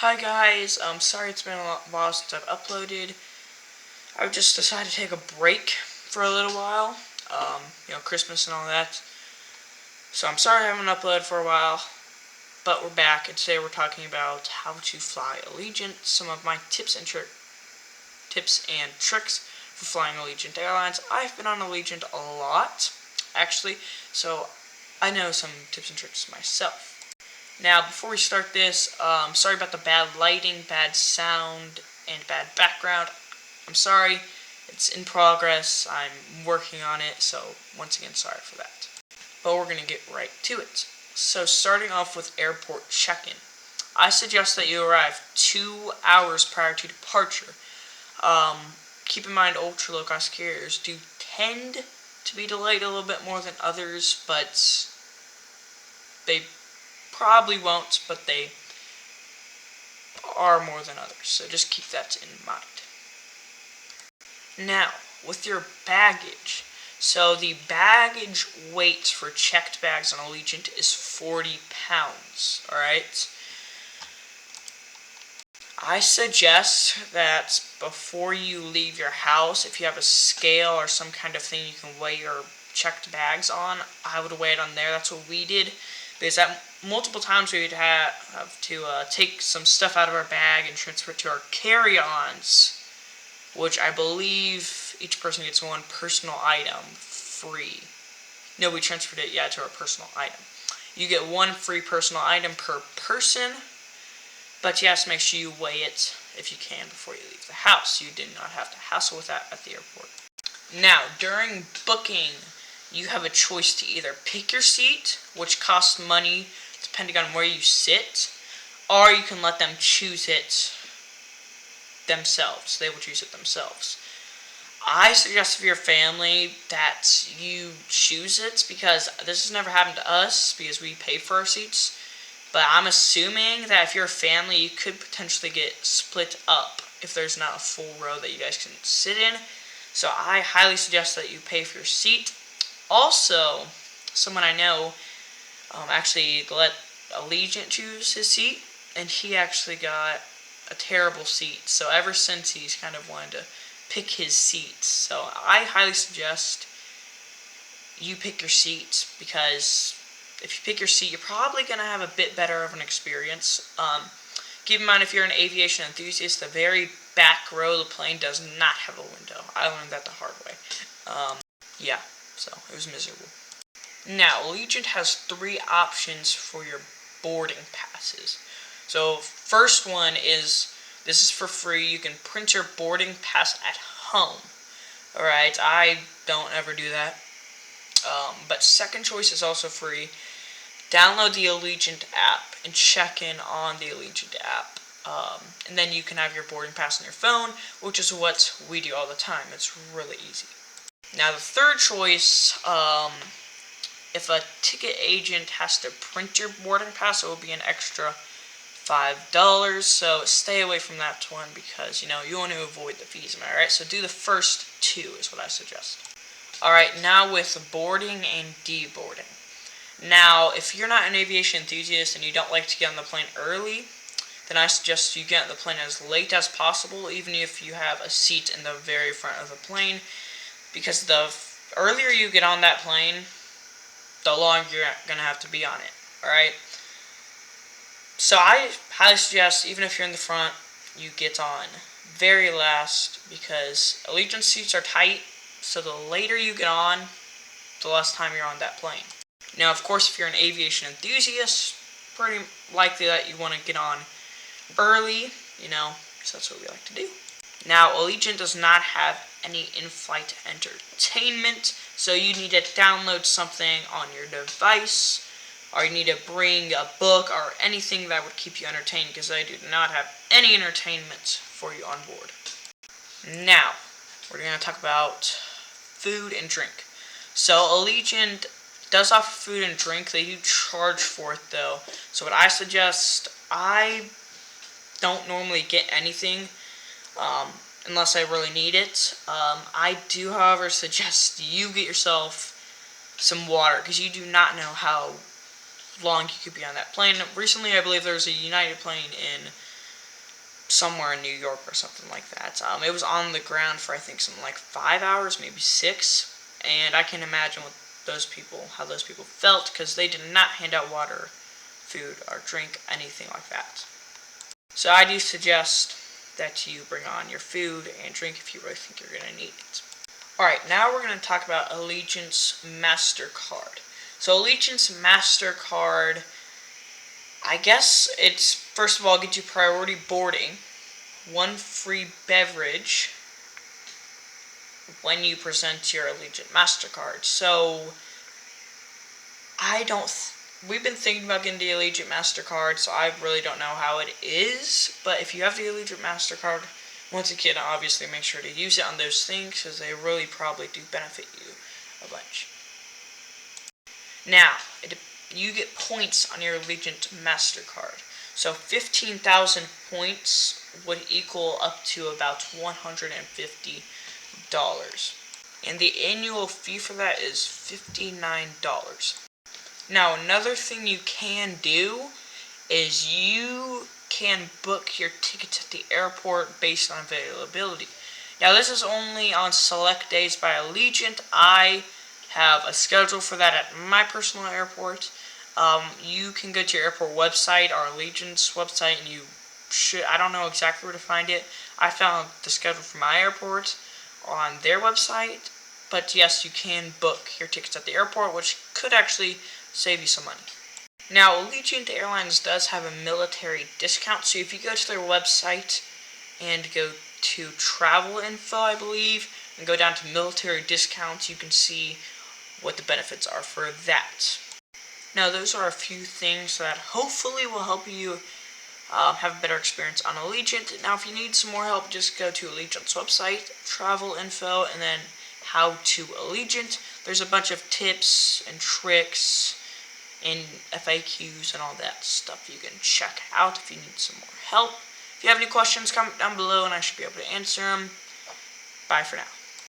Hi guys, sorry it's been a while since I've uploaded. I've just decided to take a break for a little while, Christmas and all that. So I'm sorry I haven't uploaded for a while, but we're back, and today we're talking about how to fly Allegiant, some of my tips and tricks for flying Allegiant Airlines. I've been on Allegiant a lot, actually, so I know some tips and tricks myself. Now, before we start this, sorry about the bad lighting, bad sound, and bad background. I'm sorry. It's in progress. I'm working on it, so once again, sorry for that. But we're going to get right to it. So, starting off with airport check-in. I suggest that you arrive 2 hours prior to departure. Keep in mind, ultra-low-cost carriers do tend to be delayed a little bit more than others, but they probably won't, but they are more than others, so just keep that in mind. Now, with your baggage, so the baggage weight for checked bags on Allegiant is 40 pounds, alright? I suggest that before you leave your house, if you have a scale or some kind of thing you can weigh your checked bags on, I would weigh it on there. That's what we did. Because multiple times we would have to take some stuff out of our bag and transfer it to our carry-ons, which I believe each person gets one personal item free. No, we transferred it, to our personal item. You get one free personal item per person, but you have to make sure you weigh it if you can before you leave the house. You do not have to hassle with that at the airport. Now, during booking, you have a choice to either pick your seat, which costs money depending on where you sit, or you can let them choose it themselves. They will choose it themselves. I suggest for your family that you choose it, because this has never happened to us because we pay for our seats, but I'm assuming that if you're a family, you could potentially get split up if there's not a full row that you guys can sit in. So I highly suggest that you pay for your seat. Also, someone I know actually let Allegiant choose his seat, and he actually got a terrible seat. So ever since, he's kind of wanted to pick his seat. So I highly suggest you pick your seat, because if you pick your seat, you're probably going to have a bit better of an experience. Keep in mind, if you're an aviation enthusiast, the very back row of the plane does not have a window. I learned that the hard way. So it was miserable. Now, Allegiant has 3 options for your boarding passes. So, first one is, this is for free. You can print your boarding pass at home. Alright, I don't ever do that. But second choice is also free. Download the Allegiant app and check in on the Allegiant app. And then you can have your boarding pass on your phone, which is what we do all the time. It's really easy. Now, the third choice, if a ticket agent has to print your boarding pass, it will be an extra $5. So stay away from that one, because you want to avoid the fees. Am I right? So do the first 2 is what I suggest. Alright, now with boarding and deboarding. Now, if you're not an aviation enthusiast and you don't like to get on the plane early, then I suggest you get on the plane as late as possible, even if you have a seat in the very front of the plane, because the earlier you get on that plane, the longer you're going to have to be on it, alright? So I highly suggest, even if you're in the front, you get on very last, because Allegiant seats are tight, so the later you get on, the less time you're on that plane. Now, of course, if you're an aviation enthusiast, pretty likely that you want to get on early, because that's what we like to do. Now, Allegiant does not have any in-flight entertainment, so you need to download something on your device, or you need to bring a book or anything that would keep you entertained, because they do not have any entertainment for you on board. Now, we're going to talk about food and drink. So, Allegiant does offer food and drink. They do charge for it, though. So what I suggest, I don't normally get anything unless I really need it. I do, however, suggest you get yourself some water, because you do not know how long you could be on that plane. Recently, I believe there was a United plane in somewhere in New York or something like that. It was on the ground for I think something like 5 hours, maybe 6, and I can imagine how those people felt, because they did not hand out water, food, or drink, anything like that. So I do suggest that you bring on your food and drink if you really think you're going to need it. Alright, now we're going to talk about Allegiant's MasterCard. So Allegiant's MasterCard, I guess it's, first of all, gets you priority boarding, 1 free beverage when you present your Allegiant MasterCard. So we've been thinking about getting the Allegiant MasterCard, so I really don't know how it is, but if you have the Allegiant MasterCard, once again, obviously make sure to use it on those things, because they really probably do benefit you a bunch. Now, you get points on your Allegiant MasterCard. So 15,000 points would equal up to about $150. And the annual fee for that is $59. Now, another thing you can do is you can book your tickets at the airport based on availability. Now, this is only on select days by Allegiant. I have a schedule for that at my personal airport. You can go to your airport website, or Allegiant's website, and I don't know exactly where to find it. I found the schedule for my airport on their website, but yes, you can book your tickets at the airport, which could actually save you some money. Now, Allegiant Airlines does have a military discount, so if you go to their website and go to travel info, I believe, and go down to military discounts, you can see what the benefits are for that. Now, those are a few things that hopefully will help you have a better experience on Allegiant. Now, if you need some more help, just go to Allegiant's website, travel info, and then how to Allegiant. There's a bunch of tips and tricks and FAQs and all that stuff you can check out if you need some more help. If you have any questions, comment down below and I should be able to answer them. Bye for now.